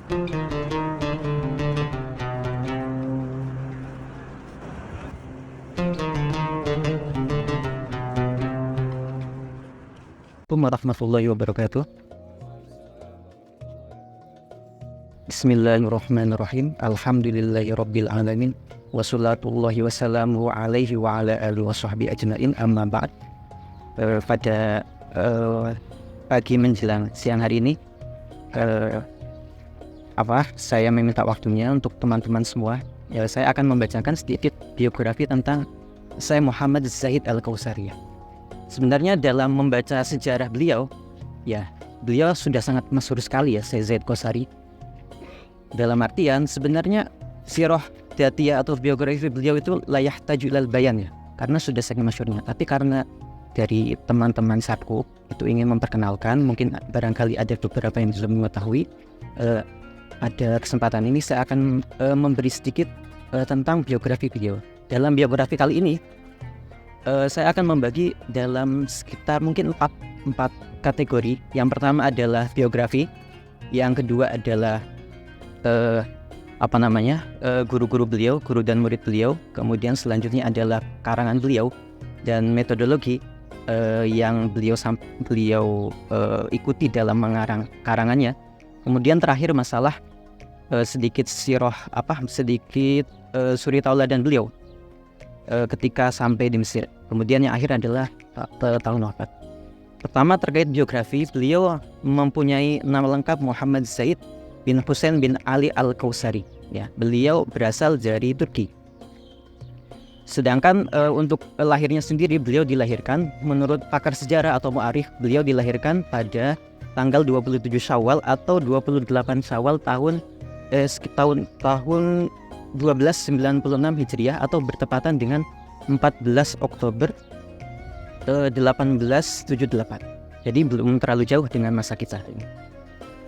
Assalamualaikum warahmatullahi wabarakatuh. Bismillahirrahmanirrahim. Alhamdulillahirabbil alamin. Wassalatullahi wassalamu alaihi wa ala alihi washabbihi ajmain. Amma ba'd. Pada pagi menjelang siang hari ini, saya meminta waktunya untuk teman-teman semua. Ya, saya akan membacakan sedikit biografi tentang Syekh Muhammad Zaid Al-Kausari. Sebenarnya dalam membaca sejarah beliau, ya beliau sudah sangat masyhur sekali ya, Syekh Zaid Kausari. Dalam artian sebenarnya sirah dzatiyah atau biografi beliau itu layak tajulal bayan ya, karena sudah sangat masyhurnya. Tapi karena dari teman-teman Sabku itu ingin memperkenalkan, mungkin barangkali ada beberapa yang belum mengetahui, pada kesempatan ini saya akan memberi sedikit tentang biografi beliau. Dalam biografi kali ini saya akan membagi dalam sekitar mungkin empat kategori. Yang pertama adalah biografi, yang kedua adalah guru-guru beliau, guru dan murid beliau. Kemudian selanjutnya adalah karangan beliau dan metodologi yang beliau ikuti dalam mengarang karangannya. Kemudian terakhir masalah sedikit suri tauladan beliau ketika sampai di Mesir. Kemudian yang akhir adalah tahun wafat. Pertama terkait biografi, beliau mempunyai nama lengkap Muhammad Zaid bin Husain bin Ali Al-Kausari. Ya, beliau berasal dari Turki. Sedangkan untuk lahirnya sendiri, beliau dilahirkan menurut pakar sejarah atau mu'arikh, beliau dilahirkan pada tanggal 27 Syawal atau 28 Syawal tahun 1296 Hijriah atau bertepatan dengan 14 Oktober 1878. Jadi belum terlalu jauh dengan masa kita ini.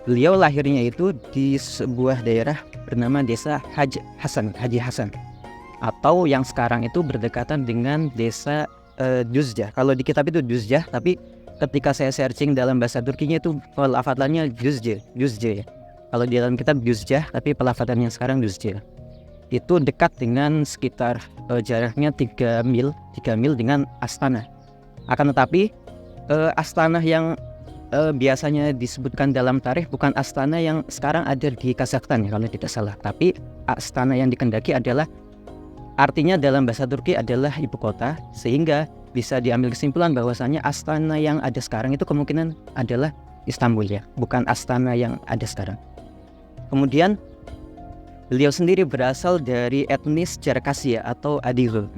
Beliau lahirnya itu di sebuah daerah bernama Desa Haji Hasan, atau yang sekarang itu berdekatan dengan Desa Düzce. Kalau di kitab itu Düzce, tapi ketika saya searching dalam bahasa Turkinya itu pelafalannya Düzce ya. Kalau di dalam kitab Düzce, tapi pelafalannya sekarang Düzce. Itu dekat dengan sekitar jaraknya 3 mil dengan Astana. Akan tetapi Astana yang biasanya disebutkan dalam tarikh bukan Astana yang sekarang ada di Kazakhstan ya, kalau tidak salah. Tapi Astana yang dikendaki adalah, artinya dalam bahasa Turki adalah ibu kota, sehingga bisa diambil kesimpulan bahwasanya Astana yang ada sekarang itu kemungkinan adalah Istanbul ya, bukan Astana yang ada sekarang. Kemudian beliau sendiri berasal dari etnis Cerkassia atau Adigul,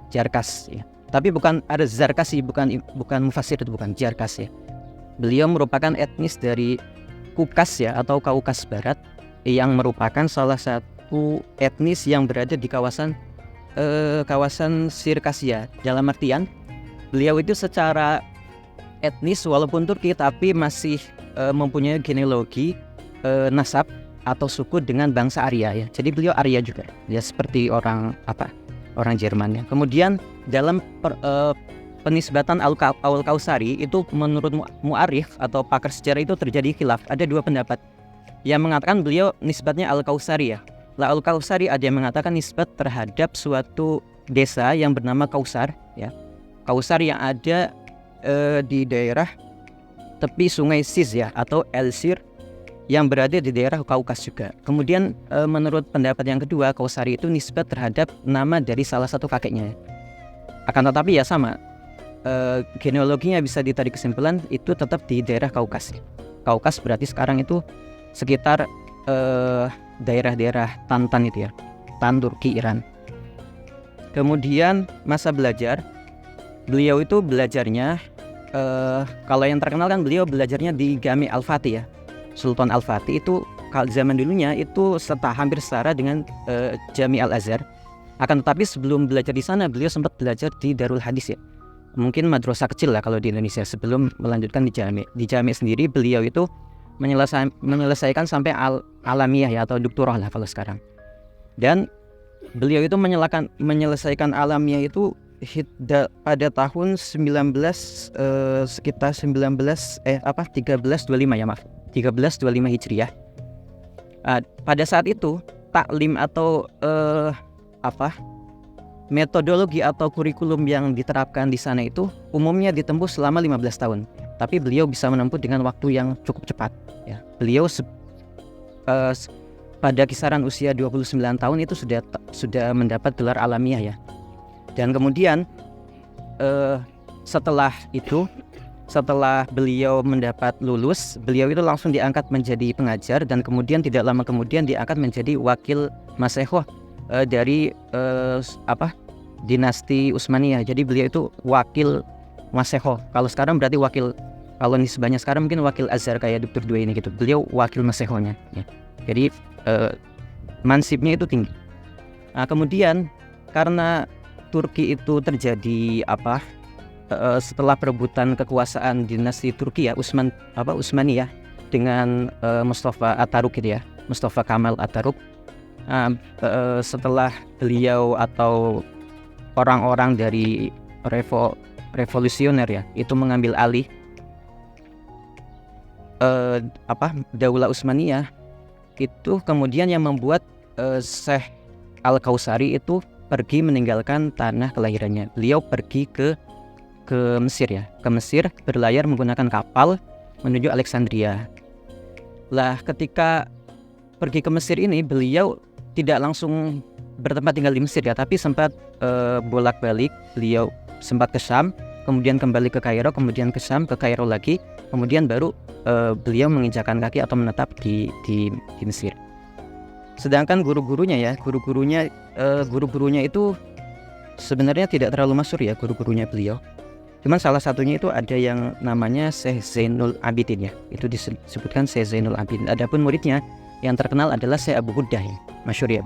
Cerkas ya. Tapi bukan ada Zarkasi, bukan Mufasir, itu bukan Cerkas ya. Beliau merupakan etnis dari Kukas ya, atau Kaukas Barat, yang merupakan salah satu etnis yang berada di kawasan Sirkasia. Dalam artian beliau itu secara etnis walaupun Turki tapi masih mempunyai genealogi nasab atau suku dengan bangsa Arya ya. Jadi beliau Arya juga ya, seperti orang Jerman ya. Kemudian dalam penisbatan Al-Kausari itu menurut mu'arikh atau pakar sejarah itu terjadi khilaf. Ada dua pendapat yang mengatakan beliau nisbatnya Al-Kausari ya. Al-Kausari ada yang mengatakan nisbat terhadap suatu desa yang bernama Kausar ya. Kausar yang ada di daerah tepi sungai Sis ya, atau Elsir, yang berada di daerah Kaukas juga. Kemudian menurut pendapat yang kedua, Kausari itu nisbat terhadap nama dari salah satu kakeknya. Akan tetapi ya sama, genealoginya bisa ditarik kesimpulan itu tetap di daerah Kaukas. Kaukas berarti sekarang itu sekitar daerah-daerah Tantan itu ya, Tan, Turki, Iran. Kemudian masa belajar, beliau itu belajarnya kalau yang terkenal kan beliau belajarnya di Jami Al-Fatih ya. Sultan Al-Fatih itu zaman dulunya itu hampir setara dengan Jami Al-Azhar. Akan tetapi sebelum belajar di sana beliau sempat belajar di Darul Hadis ya. Mungkin madrasah kecil lah kalau di Indonesia, sebelum melanjutkan di Jami. Di Jami sendiri beliau itu menyelesaikan sampai alamiah ya, atau doktorah lah kalau sekarang. Dan beliau itu menyelesaikan alamiah itu pada tahun 1325 ya, 1325 Hijriah. Pada saat itu taklim atau metodologi atau kurikulum yang diterapkan di sana itu umumnya ditempuh selama 15 tahun. Tapi beliau bisa menempuh dengan waktu yang cukup cepat ya. Beliau pada kisaran usia 29 tahun itu sudah mendapat gelar alamiah ya. Dan kemudian setelah beliau mendapat lulus, beliau itu langsung diangkat menjadi pengajar, dan kemudian tidak lama kemudian diangkat menjadi wakil masyaikh dari dinasti Utsmaniyah. Jadi beliau itu wakil masyaikh. Kalau sekarang berarti wakil, kalau nisbahnya sekarang mungkin wakil Azhar kayak Dr. Dua ini gitu. Beliau wakil masyaikhnya ya. Jadi mansibnya itu tinggi. Nah, kemudian karena Turki itu terjadi setelah perebutan kekuasaan dinasti Turki ya, Utsmaniyah dengan Mustafa Atatürk gitu ya, Mustafa Kemal Atatürk. Setelah beliau atau orang-orang dari revolusioner ya itu mengambil alih Daulah Utsmaniyah, itu kemudian yang membuat Syekh Al-Kausari itu pergi meninggalkan tanah kelahirannya. Beliau pergi ke Mesir ya, ke Mesir berlayar menggunakan kapal menuju Alexandria. Lah ketika pergi ke Mesir ini beliau tidak langsung bertempat tinggal di Mesir ya, tapi sempat bolak-balik. Beliau sempat ke Syam, kemudian kembali ke Kairo, kemudian ke Syam, ke Kairo lagi, kemudian baru beliau menginjakan kaki atau menetap di Mesir. Sedangkan guru-gurunya itu sebenarnya tidak terlalu masyhur ya, guru-gurunya beliau. Cuman salah satunya itu ada yang namanya Syekh Zainul Abidin ya, itu disebutkan Syekh Zainul Abidin. Adapun muridnya yang terkenal adalah Syekh Abu Huddah ya, masyhur ya.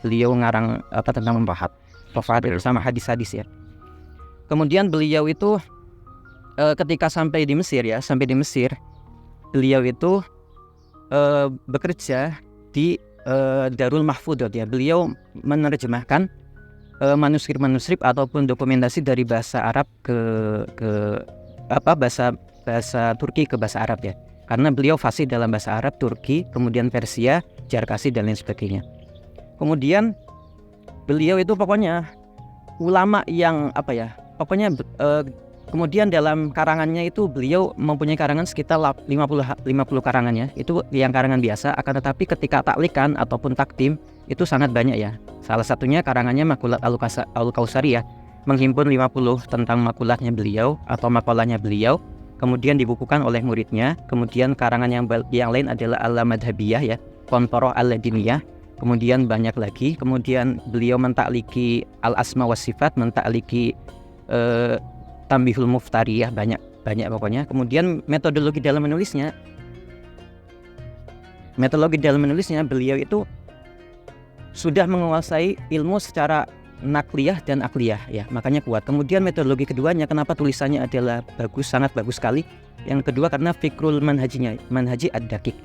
Beliau ngarang tentang membahat bersama hadis-hadis ya. Kemudian beliau itu ketika sampai di Mesir, beliau itu bekerja di Darul Mahfudot ya. Beliau menerjemahkan manuskrip ataupun dokumentasi dari bahasa Arab ke bahasa Turki ke bahasa Arab ya. Karena beliau fasih dalam bahasa Arab, Turki, kemudian Persia, Jarkasi dan lain sebagainya. Kemudian beliau itu pokoknya ulama yang kemudian dalam karangannya itu beliau mempunyai karangan sekitar 50 karangannya. Itu yang karangan biasa, akan tetapi ketika taklikan ataupun takdim itu sangat banyak ya. Salah satunya karangannya Makulat Al-Kausari ya, menghimpun 50 tentang makulahnya beliau atau makalahnya beliau, kemudian dibukukan oleh muridnya. Kemudian karangan yang lain adalah Al-Madhabiyah ya, Kontoroh Al-Ladiniyah. Kemudian banyak lagi. Kemudian beliau mentakliki Al-Asma wa Sifat, mentakliki Tambihul Muftariyah, banyak pokoknya. Kemudian metodologi dalam menulisnya beliau itu sudah menguasai ilmu secara nakliyah dan akliyah ya, makanya kuat. Kemudian metodologi keduanya, kenapa tulisannya adalah bagus, sangat bagus sekali. Yang kedua karena fikrul manhaji ad-daqiq.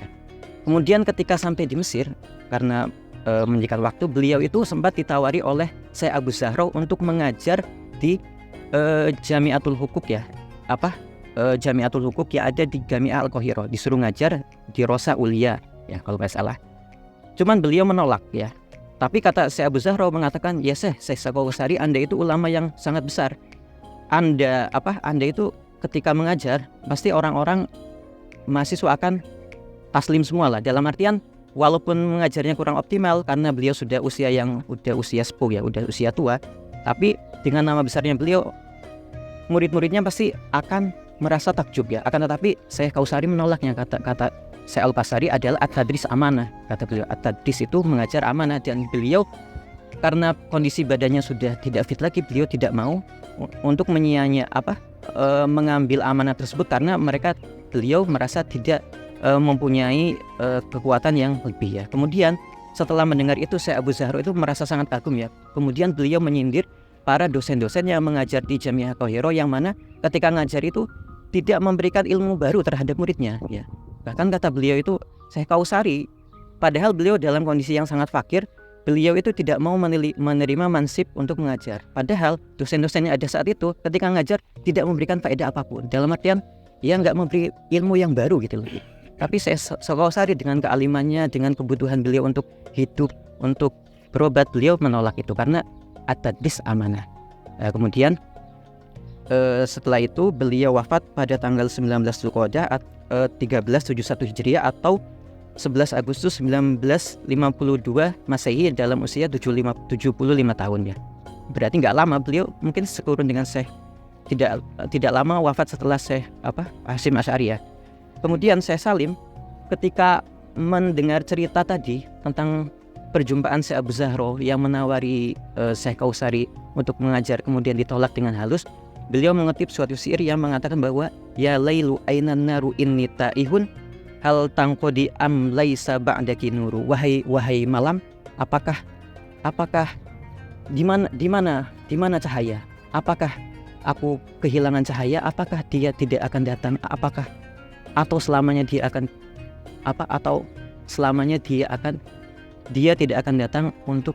Kemudian ketika sampai di Mesir, karena menyikat waktu, beliau itu sempat ditawari oleh Syekh Abu Zahra untuk mengajar di Jami'atul Hukuk ya, Jami'atul Hukuk yang ada di Jami'ah Al-Qahirah. Disuruh ngajar di Rosa Ulia ya kalau nggak salah. Cuman beliau menolak ya. Tapi kata Syekh Abu Zahra mengatakan, ya Syekh Al-Kausari, Anda itu ulama yang sangat besar. Anda itu ketika mengajar pasti orang-orang mahasiswa akan taslim semua lah. Dalam artian walaupun mengajarnya kurang optimal karena beliau sudah usia sepuh ya, udah usia tua, tapi dengan nama besarnya beliau, murid-muridnya pasti akan merasa takjub ya. Akan tetapi Syekh Kausari menolaknya. Kata Syekh Al-Kausari adalah at-tadris amanah. Kata beliau, at-tadris itu mengajar amanah. Dan beliau karena kondisi badannya sudah tidak fit lagi, beliau tidak mau untuk mengambil amanah tersebut, karena beliau merasa tidak mempunyai kekuatan yang lebih ya. Kemudian setelah mendengar itu, Syekh Abu Zahra itu merasa sangat kagum ya. Kemudian beliau menyindir para dosen-dosen yang mengajar di Jami'ah Al-Qahirah, yang mana ketika ngajar itu tidak memberikan ilmu baru terhadap muridnya ya. Bahkan kata beliau itu, Syekh Kausari, padahal beliau dalam kondisi yang sangat fakir, beliau itu tidak mau menerima mansib untuk mengajar. Padahal dosen-dosen yang ada saat itu ketika ngajar tidak memberikan faedah apapun. Dalam artian ya nggak memberi ilmu yang baru gitu loh. Tapi Sukosari dengan kealimannya, dengan kebutuhan beliau untuk hidup, untuk berobat, beliau menolak itu karena at-tadlis amanah. Kemudian setelah itu beliau wafat pada tanggal 19 Dzulqa'dah 1371 Hijriah atau 11 Agustus 1952 Masehi dalam usia 75 tahun ya. Berarti nggak lama, beliau mungkin sekurun dengan Syekh, tidak lama wafat setelah Syekh Hasyim Asy'ari ya. Kemudian Syekh Salim ketika mendengar cerita tadi tentang perjumpaan Syekh Abu Zahro yang menawari Syekh Kausari untuk mengajar kemudian ditolak dengan halus, beliau mengutip suatu syair yang mengatakan bahwa ya lailu ainan naru inni taihun hal tangqodi am laisa ba'daki nuru. Wahai malam, apakah di mana cahaya? Apakah aku kehilangan cahaya? Apakah dia tidak akan datang? Atau selamanya dia tidak akan datang untuk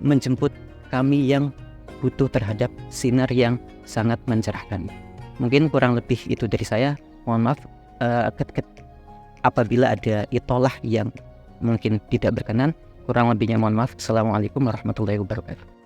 menjemput kami yang butuh terhadap sinar yang sangat mencerahkan. Mungkin kurang lebih itu dari saya. Mohon maaf apabila ada itolah yang mungkin tidak berkenan. Kurang lebihnya mohon maaf. Assalamualaikum warahmatullahi wabarakatuh.